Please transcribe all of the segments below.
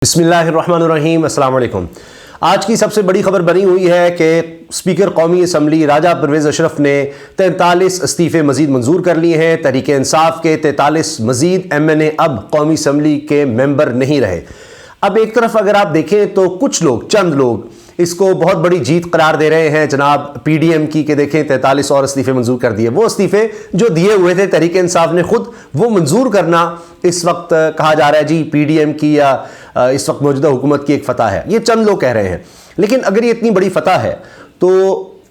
बिस्मिल्लाहिर्रहमानिर्रहीम, अस्सलाम वालेकुम। आज की सबसे बड़ी खबर बनी हुई है कि स्पीकर कौमी असम्बली राजा परवेज़ अशरफ ने 43 इस्तीफ़े मजीद मंजूर कर लिए हैं। तहरीक इंसाफ के 43 मजीद MNA अब कौमी असम्बली के मेंबर नहीं रहे। अब एक तरफ अगर आप देखें तो कुछ लोग, चंद लोग इसको बहुत बड़ी जीत करार दे रहे हैं जनाब PDM की, कि देखें 43 और इस्तीफ़े मंजूर कर दिए। वो इस्तीफ़े जो दिए हुए थे तहरीक इंसाफ ने खुद, वो मंजूर करना इस वक्त कहा जा रहा है जी PDM की या इस वक्त मौजूदा हुकूमत की एक फतह है। ये चंद लोग कह रहे हैं, लेकिन अगर ये इतनी बड़ी फतह है तो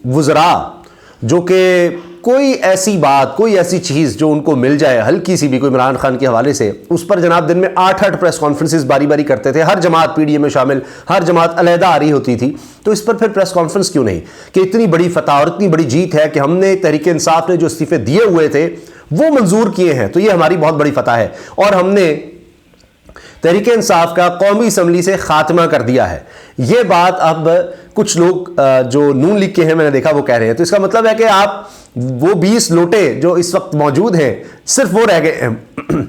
वज़रा जो कि कोई ऐसी बात, कोई ऐसी चीज़ जो उनको मिल जाए हल्की सी भी, कोई इमरान खान के हवाले से, उस पर जनाब दिन में 8-8 प्रेस कॉन्फ्रेंसेस बारी बारी करते थे। हर जमात PDM में शामिल, हर जमात अलहदा आ रही होती थी। तो इस पर फिर प्रेस कॉन्फ्रेंस क्यों नहीं कि इतनी बड़ी फतह और इतनी बड़ी जीत है कि हमने तहरीक इंसाफ ने जो इस्तीफे दिए हुए थे वो मंजूर किए हैं, तो ये हमारी बहुत बड़ी फतह है और हमने तहरीक इंसाफ का कौमी असम्बली से खात्मा कर दिया है। ये बात अब कुछ लोग जो नून लीग के हैं, मैंने देखा, वो कह रहे हैं। तो इसका मतलब है कि आप वो 20 लोटे जो इस वक्त मौजूद हैं, सिर्फ वो रह गए हैं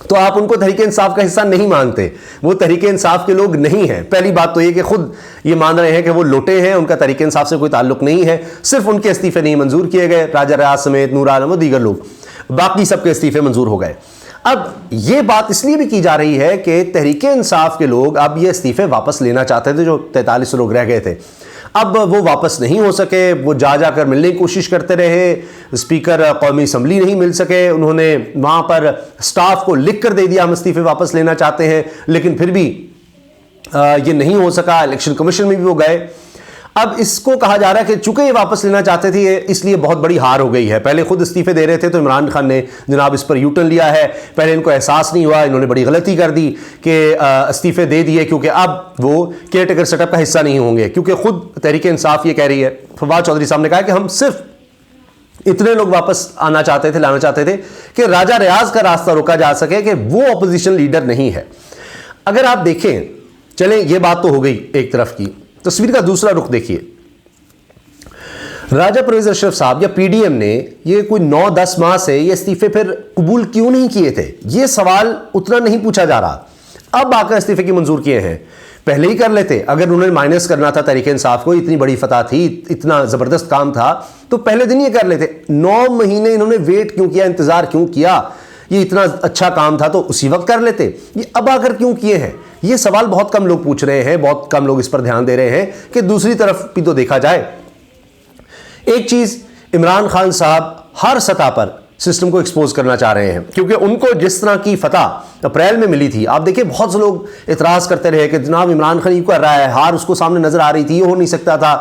तो आप उनको तहरीक इंसाफ का हिस्सा नहीं मानते, वो तहरीक इंसाफ के लोग नहीं हैं। पहली बात तो ये कि खुद ये मान रहे हैं कि वो लोटे हैं, उनका तहरीक इंसाफ से कोई ताल्लुक नहीं है। सिर्फ उनके इस्तीफे नहीं मंजूर किए गए, राजा रियाज समेत, नूर आलम और दीगर लोग, बाकी सबके इस्तीफे मंजूर हो गए। अब ये बात इसलिए भी की जा रही है कि तहरीक इंसाफ के लोग अब ये इस्तीफे वापस लेना चाहते थे, जो 43 लोग रह गए थे। अब वो वापस नहीं हो सके, वो जा जाकर मिलने की कोशिश करते रहे, स्पीकर कौमी असम्बली नहीं मिल सके, उन्होंने वहाँ पर स्टाफ को लिख कर दे दिया हम इस्तीफे वापस लेना चाहते हैं, लेकिन फिर भी ये नहीं हो सका। इलेक्शन कमीशन में भी वो गए। अब इसको कहा जा रहा है कि चूंकि ये वापस लेना चाहते थे, इसलिए बहुत बड़ी हार हो गई है। पहले खुद इस्तीफे दे रहे थे तो इमरान खान ने जनाब इस पर यूटर्न लिया है। पहले इनको एहसास नहीं हुआ, इन्होंने बड़ी गलती कर दी कि इस्तीफे दे दिए, क्योंकि अब वो केयर टेकर सेटअप का हिस्सा नहीं होंगे। क्योंकि खुद तहरीक इंसाफ ये कह रही है, फवाद चौधरी साहब ने कहा कि हम सिर्फ इतने लोग वापस आना चाहते थे, लाना चाहते थे कि राजा रियाज का रास्ता रोका जा सके, कि वो अपोजिशन लीडर नहीं है। अगर आप देखें, चलें ये बात तो हो गई एक तरफ की। तस्वीर का दूसरा रुख देखिए। राजा परवेज़ अशरफ साहब या PDM ने ये कोई 9-10 माह से ये इस्तीफे फिर कबूल क्यों नहीं किए थे, ये सवाल उतना नहीं पूछा जा रहा। अब आकर इस्तीफे की मंजूर किए हैं, पहले ही कर लेते। अगर उन्होंने माइनस करना था तहरीक इंसाफ को, इतनी बड़ी फतह थी, इतना जबरदस्त काम था, तो पहले दिन ये कर लेते। 9 महीने इन्होंने वेट क्यों किया, इंतजार क्यों किया? ये इतना अच्छा काम था तो उसी वक्त कर लेते। ये अब आकर क्यों किए हैं, ये सवाल बहुत कम लोग पूछ रहे हैं, बहुत कम लोग इस पर ध्यान दे रहे हैं कि दूसरी तरफ भी तो देखा जाए। एक चीज, इमरान खान साहब हर सतह पर सिस्टम को एक्सपोज करना चाह रहे हैं, क्योंकि उनको जिस तरह की फतह अप्रैल में मिली थी, आप देखिए बहुत से लोग इतराज करते रहे कि जनाब इमरान खान ये कर रहा है, हार उसको सामने नजर आ रही थी, ये हो नहीं सकता था।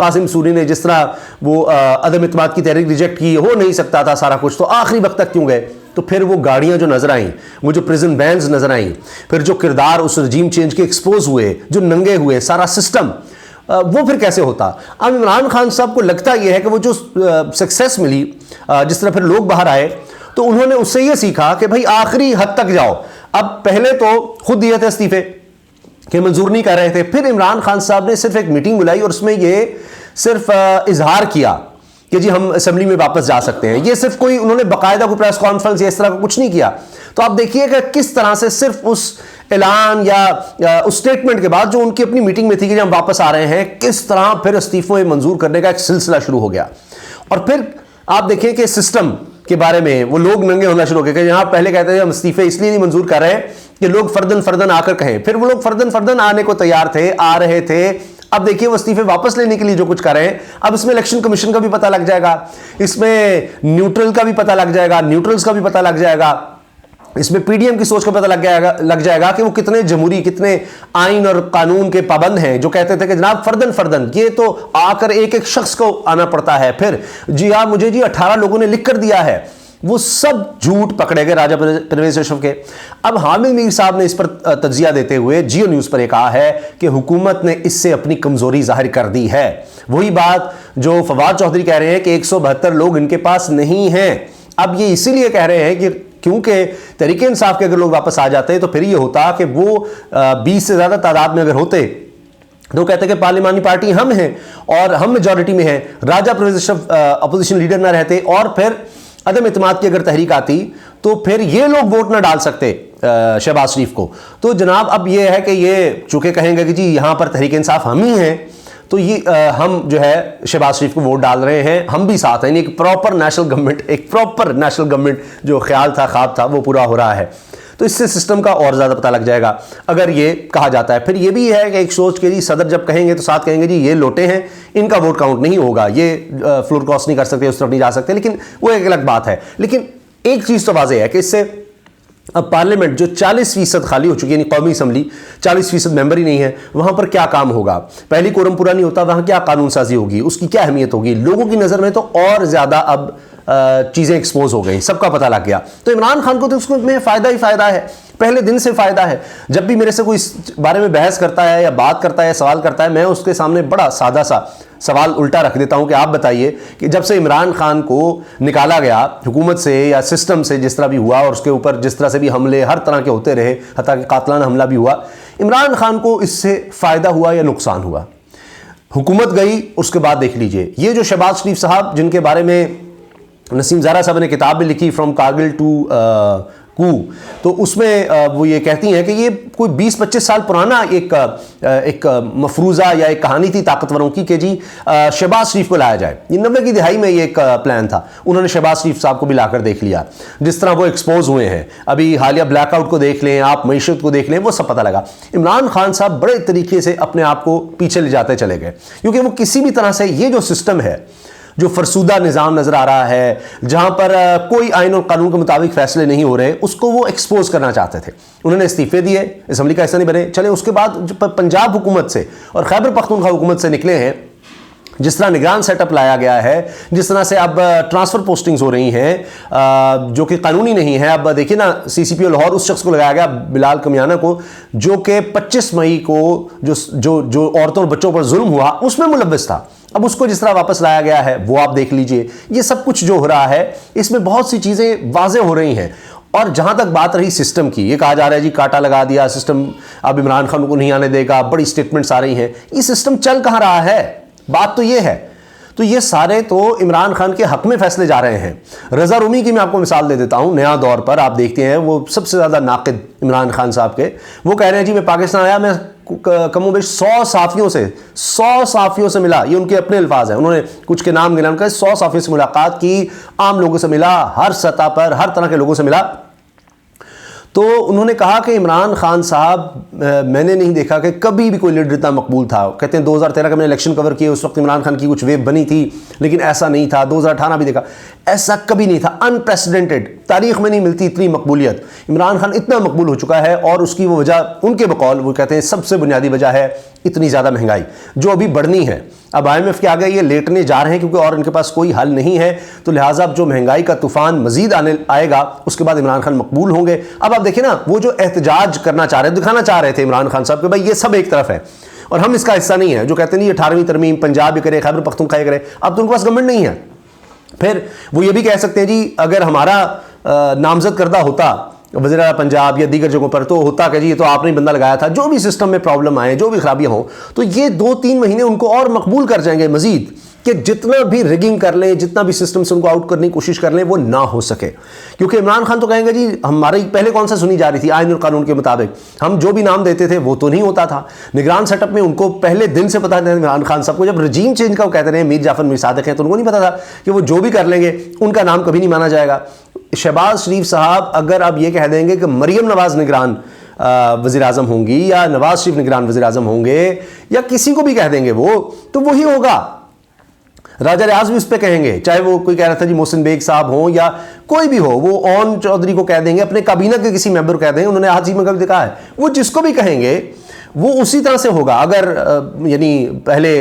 कासिम सूरी ने जिस तरह वो अदम इत्मीनान की तहरीक रिजेक्ट की, हो नहीं सकता था सारा कुछ, तो आखिरी वक्त तक क्यों गए? तो फिर वो गाड़ियां जो नजर आई, वो जो प्रिजन वैन्स नजर आई, फिर जो किरदार उस रजीम चेंज के एक्सपोज हुए, जो नंगे हुए, सारा सिस्टम, वो फिर कैसे होता? अब इमरान खान साहब को लगता यह है कि वो जो सक्सेस मिली, जिस तरह फिर लोग बाहर आए, तो उन्होंने उससे ये सीखा कि भाई आखिरी हद तक जाओ। अब पहले तो खुद दिए थे इस्तीफे कि मंजूर नहीं कर रहे थे, फिर इमरान खान साहब ने सिर्फ एक मीटिंग बुलाई और उसमें ये सिर्फ इजहार किया कि जी हम असेंबली में वापस जा सकते हैं। ये सिर्फ कोई, उन्होंने बाकायदा कोई प्रेस कॉन्फ्रेंस या इस तरह का कुछ नहीं किया। तो आप देखिए कि किस तरह से सिर्फ उस ऐलान या उस स्टेटमेंट के बाद जो उनकी अपनी मीटिंग में थी कि हम वापस आ रहे हैं, किस तरह फिर इस्तीफे मंजूर करने का एक सिलसिला शुरू हो गया। और फिर आप देखिए कि सिस्टम के बारे में वो लोग नंगे होना शुरू हो गए कि यहाँ पहले कहते थे हम इस्तीफे इसलिए नहीं मंजूर कर रहे हैं कि लोग फर्दन फर्दन आकर कहें। फिर वो लोग फर्दन फर्दन आने को तैयार थे, आ रहे थे। अब देखिए वो इस्तीफे वापस लेने के लिए जो कुछ कर रहे हैं, अब इसमें इलेक्शन कमीशन का भी पता लग जाएगा, इसमें न्यूट्रल का भी पता लग जाएगा, न्यूट्रल्स का भी पता लग जाएगा, इसमें PDM की सोच का पता लग जाएगा कि वो कितने जमहूरी, कितने आइन और कानून के पाबंद हैं। जो कहते थे कि जनाब फर्दन फर्दन, ये तो आकर एक एक शख्स को आना पड़ता है। फिर जी हाँ, मुझे जी 18 लोगों ने लिख कर दिया है, वो सब झूठ पकड़े गए राजा परवेज़ अशरफ के। अब हामिद मीर साहब ने इस पर तज्जिया देते हुए जियो न्यूज़ पर कहा है कि हुकूमत ने इससे अपनी कमजोरी जाहिर कर दी है। वही बात जो फवाद चौधरी कह रहे हैं कि 172 लोग इनके पास नहीं हैं। अब ये इसीलिए कह रहे हैं कि क्योंकि तहरीक इंसाफ के अगर लोग वापस आ जाते तो फिर ये होता कि वो 20 से ज़्यादा तादाद में अगर होते तो कहते कि पार्लिमानी पार्टी हम हैं और हम मेजॉरिटी में हैं, राजा परवेज़ अशरफ अपोजिशन लीडर ना रहते और फिर अदम इत्मीनान की अगर तहरीक आती तो फिर ये लोग वोट ना डाल सकते शहबाज शरीफ को। तो जनाब अब ये है कि ये चूंकि कहेंगे कि जी यहाँ पर तहरीक इंसाफ हम ही हैं, तो ये हम जो है शहबाज शरीफ को वोट डाल रहे हैं, हम भी साथ हैं। यानी एक प्रॉपर नेशनल गवर्नमेंट जो ख्याल था, ख्वाब था, वो पूरा हो रहा है। तो इससे सिस्टम का और ज़्यादा पता लग जाएगा अगर ये कहा जाता है। फिर ये भी है कि एक सोच के जी सदर जब कहेंगे तो साथ कहेंगे जी ये लोटे हैं, इनका वोट काउंट नहीं होगा, ये फ्लोर क्रॉस नहीं कर सकते, उस तरफ नहीं जा सकते, लेकिन वो एक अलग बात है। लेकिन एक चीज़ तो वाज़ेह है कि इससे अब पार्लियामेंट जो 40% खाली हो चुकी है, यानी कौमी असम्बली 40% मेंबर ही नहीं है, वहां पर क्या काम होगा? पहली कोरम पूरा नहीं होता, वहां क्या कानून साजी होगी, उसकी क्या अहमियत होगी? लोगों की नज़र में तो और ज़्यादा अब चीज़ें एक्सपोज हो गई, सबका पता लग गया। तो इमरान खान को तो उसको में फ़ायदा ही फ़ायदा है, पहले दिन से फ़ायदा है। जब भी मेरे से कोई इस बारे में बहस करता है या बात करता है, सवाल करता है, मैं उसके सामने बड़ा सादा सा सवाल उल्टा रख देता हूं कि आप बताइए कि जब से इमरान खान को निकाला गया हुकूमत से या सिस्टम से, जिस तरह भी हुआ और उसके ऊपर जिस तरह से भी हमले हर तरह के होते रहे, हत्ता कि कातलाना हमला भी हुआ, इमरान खान को इससे फ़ायदा हुआ या नुकसान हुआ? हुकूमत गई, उसके बाद देख लीजिए ये जो शहबाज शरीफ साहब, जिनके बारे में नसीम ज़ारा साहब ने किताब भी लिखी फ्रॉम कारगिल टू कू, तो उसमें वो ये कहती हैं कि ये कोई 20-25 साल पुराना एक मफरूज़ा या एक कहानी थी ताकतवरों की कि जी शहबाज शरीफ को लाया जाए। ये 90 की दिहाई में ये एक प्लान था, उन्होंने शहबाज शरीफ साहब को भी लाकर देख लिया। जिस तरह वो एक्सपोज हुए हैं, अभी हालिया ब्लैकआउट को देख लें, आप मईशत को देख लें, वो सब पता लगा। इमरान खान साहब बड़े तरीके से अपने आप को पीछे ले जाते चले गए, क्योंकि वो किसी भी तरह से ये जो सिस्टम है, जो फरसूदा निज़ाम नज़र आ रहा है, जहाँ पर कोई आइन और कानून के मुताबिक फैसले नहीं हो रहे, उसको वो एक्सपोज करना चाहते थे। उन्होंने इस्तीफे दिए, असम्बली का हिस्सा नहीं बने। चले उसके बाद पंजाब हुकूमत से और खैबर पख्तूनख्वा हुकूमत से निकले हैं, जिस तरह निगरान सेटअप लाया गया है, जिस तरह से अब ट्रांसफ़र पोस्टिंग्स हो रही हैं जो कि कानूनी नहीं है। अब देखिए ना, CCPO लाहौर उस शख्स को लगाया गया, बिलाल कमियाना को, जो कि 25 मई को जो औरतों और बच्चों पर जुल्म हुआ उसमें मुलव्वस था। अब उसको जिस तरह वापस लाया गया है, वो आप देख लीजिए। ये सब कुछ जो हो रहा है, इसमें बहुत सी चीज़ें वाज़ेह हो रही हैं। और जहाँ तक बात रही सिस्टम की, ये कहा जा रहा है जी काटा लगा दिया सिस्टम, अब इमरान खान को नहीं आने देगा, बड़ी स्टेटमेंट्स आ रही हैं। ये सिस्टम चल कहाँ रहा है? बात तो ये है। तो ये सारे तो इमरान खान के हक में फैसले जा रहे हैं। रज़ा रूमी की मैं आपको मिसाल दे देता हूँ। नया दौर पर आप देखते हैं, वो सबसे ज़्यादा नाक़िद इमरान खान साहब के, वो कह रहे हैं जी मैं पाकिस्तान आया, मैं कमोबेश 100 साफ़ियों से मिला। ये उनके अपने अल्फाज हैं, उन्होंने कुछ के नाम गिना, उनका 100 साफ़ियों से मुलाकात की, आम लोगों से मिला, हर सतह पर हर तरह के लोगों से मिला। तो उन्होंने कहा कि इमरान खान साहब, मैंने नहीं देखा कि कभी भी कोई लीडर इतना मकबूल था। कहते हैं 2013 का मैंने इलेक्शन कवर किए, उस वक्त इमरान खान की कुछ वेव बनी थी, लेकिन ऐसा नहीं था। 2018 भी देखा, ऐसा कभी नहीं था, अनप्रेसिडेंटेड, तारीख में नहीं मिलती इतनी मकबूलियत। इमरान खान इतना मकबूल हो चुका है, और उसकी वो वजह, उनके बकौल वो कहते हैं सबसे बुनियादी वजह है इतनी ज़्यादा महंगाई जो अभी बढ़नी है। अब IMF के आगे ये लेटने जा रहे हैं, क्योंकि और इनके पास कोई हल नहीं है। तो लिहाजा जो महंगाई का तूफान मजीद आएगा, उसके बाद इमरान खान मकबूल होंगे। अब आप देखिए ना, वो जो एहतजाज करना चाह रहे, दिखाना चाह रहे थे इमरान खान साहब कि भाई ये सब एक तरफ है और हम इसका हिस्सा नहीं है, जो कहते नहीं 18वीं तरमीम पंजाब भी करे, खैबर पख्तूनख्वा करे। अब तो उनके पास गवर्नमेंट नहीं है। फिर वो ये भी कह सकते हैं जी अगर हमारा नामजद करदा होता वज़ीर आला पंजाब या दीगर जगहों पर, तो होता कि जी ये तो आपने ही बंदा लगाया था। जो भी सिस्टम में प्रॉब्लम आए, जो भी खराबियां हों, तो ये 2-3 महीने उनको और मकबूल कर जाएंगे मजीद, कि जितना भी रिगिंग कर लें, जितना भी सिस्टम से उनको आउट करने की कोशिश कर लें, वो ना हो सके। क्योंकि इमरान खान तो कहेंगे जी हमारी पहले कौन सा सुनी जा रही थी, आइन और कानून के मुताबिक हम जो भी नाम देते थे वो तो नहीं होता था। निगरान सेटअप में उनको पहले दिन से पता था इमरान खान साहब को, जब रजीम चेंज का वो कहते रहे मीर जाफर मीर सादिक हैं, तो उनको नहीं पता था कि वो जो भी कर लेंगे उनका नाम कभी नहीं माना जाएगा। शहबाज शरीफ साहब अगर अब ये कह देंगे कि मरियम नवाज निगरान वज़ीर आज़म होंगी या नवाज शरीफ निगरान वज़ीर आज़म होंगे, या किसी को भी कह देंगे वो, तो वही होगा। राजा रियाज भी उस पर कहेंगे, चाहे वो कोई कह रहा था जी मोहसिन बेग साहब हो या कोई भी हो, वो ओन चौधरी को कह देंगे, अपने काबीना के किसी मेंबर को कह देंगे, उन्होंने हाजी में कभी देखा है, वो जिसको भी कहेंगे वो उसी तरह से होगा। अगर यानी पहले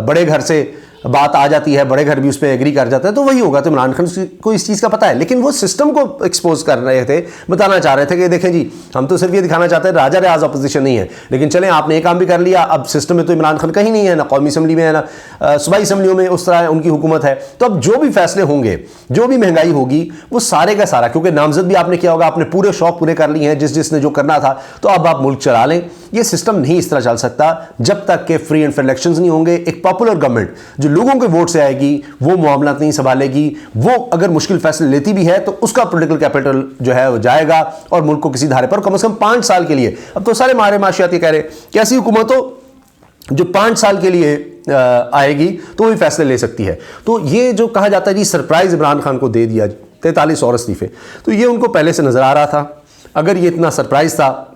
बड़े घर से बात आ जाती है, बड़े घर भी उस पर एग्री कर जाता है, तो वही होगा। तो इमरान खान को इस चीज़ का पता है, लेकिन वो सिस्टम को एक्सपोज कर रहे थे, बताना चाह रहे थे कि देखें जी हम तो सिर्फ ये दिखाना चाहते हैं राजा रियाज अपोजिशन नहीं है, लेकिन चलें आपने एक काम भी कर लिया, अब सिस्टम में तो इमरान खान कहीं नहीं है, ना कौमी असम्बली में है, ना सूबाई असम्बलियों में उस तरह उनकी हुकूमत है। तो अब जो भी फैसले होंगे, जो भी महंगाई होगी, वो सारे का सारा, क्योंकि नामजद भी आपने किया होगा, आपने पूरे शौक पूरे कर लिए हैं जिसने जो करना था, तो अब आप मुल्क चला लें। ये सिस्टम नहीं इस तरह चल सकता जब तक कि फ्री एंड फेयर इलेक्शंस नहीं होंगे। एक पॉपुलर गवर्नमेंट जो लोगों के वोट से आएगी वो मामला नहीं संभालेगी। वो अगर मुश्किल फैसले लेती भी है तो उसका पॉलिटिकल कैपिटल जो है वो जाएगा और मुल्क को किसी धारे पर कम से कम 5 साल के लिए, अब तो सारे मारे माशियाती कह रहे कि ऐसी हुकूमत हो जो 5 साल के लिए आएगी तो वो भी फैसले ले सकती है। तो ये जो कहा जाता है जी सरप्राइज इमरान खान को दे दिया 43 और इस्तीफे, तो ये उनको पहले से नजर आ रहा था। अगर ये इतना सरप्राइज था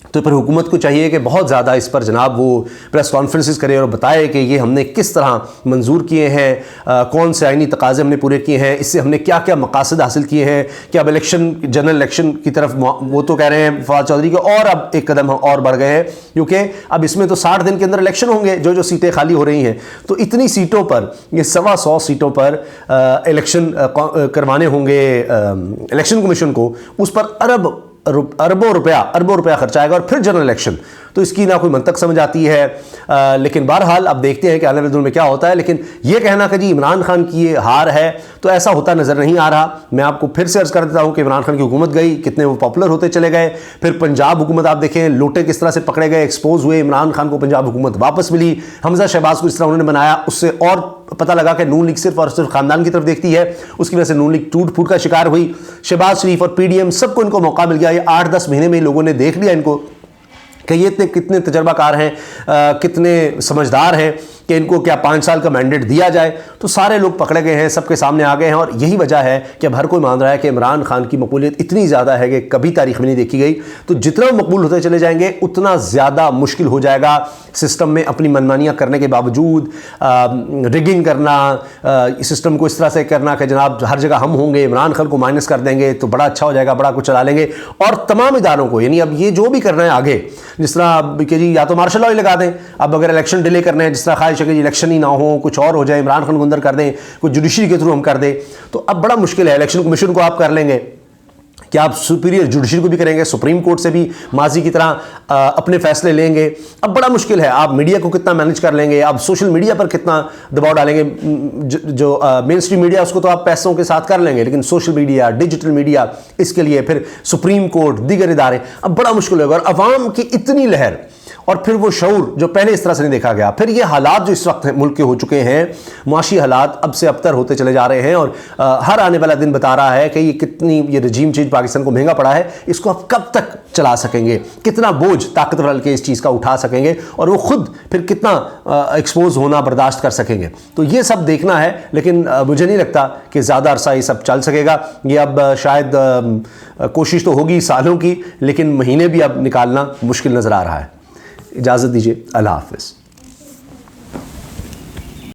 तो फिर हुकूमत को चाहिए कि बहुत ज़्यादा इस पर जनाब वो प्रेस कॉन्फ्रेंसेस करे और बताए कि ये हमने किस तरह मंजूर किए हैं, कौन से आइनी तकाज़े हमने पूरे किए हैं, इससे हमने क्या क्या मकासद हासिल किए हैं, कि अब इलेक्शन जनरल इलेक्शन की तरफ वो तो कह रहे हैं फवाद चौधरी के, और अब एक कदम और बढ़ गए हैं क्योंकि अब इसमें तो 60 दिन के अंदर इलेक्शन होंगे, जो सीटें खाली हो रही हैं। तो इतनी सीटों पर, ये 125 सीटों पर इलेक्शन करवाने होंगे इलेक्शन कमीशन को, उस पर अरबों रुपया खर्चा आएगा और फिर जनरल इलेक्शन। तो इसकी ना कोई मंतक समझ आती है। लेकिन बहरहाल अब देखते हैं कि आने वाले दिनों में क्या होता है। लेकिन ये कहना कि जी इमरान खान की ये हार है, तो ऐसा होता नज़र नहीं आ रहा। मैं आपको फिर से अर्ज़ कर देता हूँ कि इमरान खान की हुकूमत गई, कितने वो पॉपुलर होते चले गए। फिर पंजाब हुकूमत आप देखें, लोटे किस तरह से पकड़े गए, एक्सपोज हुए। इमरान खान को पंजाब हुकूमत वापस मिली, हमजा शहबाज को इस तरह उन्होंने बनाया, उससे और पता लगा कि नून लीग सिर्फ और सिर्फ खानदान की तरफ देखती है। उसकी वजह से नून लीग टूट फूट का शिकार हुई। शहबाज शरीफ और पीडीएम सबको इनको मौका मिल गया। ये 8-10 महीने में लोगों ने देख लिया इनको कि ये कितने तजर्बाकार हैं, कितने समझदार हैं कि इनको क्या 5 साल का मैंडेट दिया जाए। तो सारे लोग पकड़े गए हैं, सबके सामने आ गए हैं। और यही वजह है कि अब हर कोई मान रहा है कि इमरान खान की मकबूलियत इतनी ज़्यादा है कि कभी तारीख में नहीं देखी गई। तो जितना मकबूल होते चले जाएंगे उतना ज़्यादा मुश्किल हो जाएगा सिस्टम में अपनी मनमानियाँ करने के बावजूद रिगिंग करना, सिस्टम को इस तरह से करना कि जनाब हर जगह हम होंगे, इमरान खान को माइनस कर देंगे तो बड़ा अच्छा हो जाएगा, बड़ा कुछ चला लेंगे। और तमाम इदारों को, यानी अब ये जो भी करना है आगे, जिस तरह अब कि जी या तो मार्शल लॉ ही लगा दें, अब अगर इलेक्शन डिले करने हैं, जिस तरह ख्वाहिश है कि इलेक्शन ही ना हो, कुछ और हो जाए, इमरान खान को अंदर कर दें, कुछ जुडिशरी के थ्रू हम कर दें, तो अब बड़ा मुश्किल है। इलेक्शन कमीशन को आप कर लेंगे, क्या आप सुपीरियर जुडिशरी को भी करेंगे, सुप्रीम कोर्ट से भी माजी की तरह अपने फैसले लेंगे, अब बड़ा मुश्किल है। आप मीडिया को कितना मैनेज कर लेंगे, आप सोशल मीडिया पर कितना दबाव डालेंगे। जो मेन स्ट्रीम मीडिया उसको तो आप पैसों के साथ कर लेंगे, लेकिन सोशल मीडिया, डिजिटल मीडिया, इसके लिए फिर सुप्रीम कोर्ट, दीगर इदारे, अब बड़ा मुश्किल होगा। और अवाम की इतनी लहर और फिर वो शऊर जो पहले इस तरह से नहीं देखा गया, फिर ये हालात जो इस वक्त मुल्क के हो चुके हैं, मुआशी हालात अब से अबतर होते चले जा रहे हैं। और हर आने वाला दिन बता रहा है कि ये रजीम चेंज पाकिस्तान को महंगा पड़ा है। इसको आप कब तक चला सकेंगे, कितना बोझ ताकतवर हल्के इस चीज़ का उठा सकेंगे, और वो खुद फिर कितना एक्सपोज होना बर्दाश्त कर सकेंगे। तो ये सब देखना है। लेकिन मुझे नहीं लगता कि ज़्यादा अरसा ये सब चल सकेगा। ये अब शायद कोशिश तो होगी सालों की, लेकिन महीने भी अब निकालना मुश्किल नज़र आ रहा है। इजाज़त दीजिए, अल्लाह हाफ़िज़।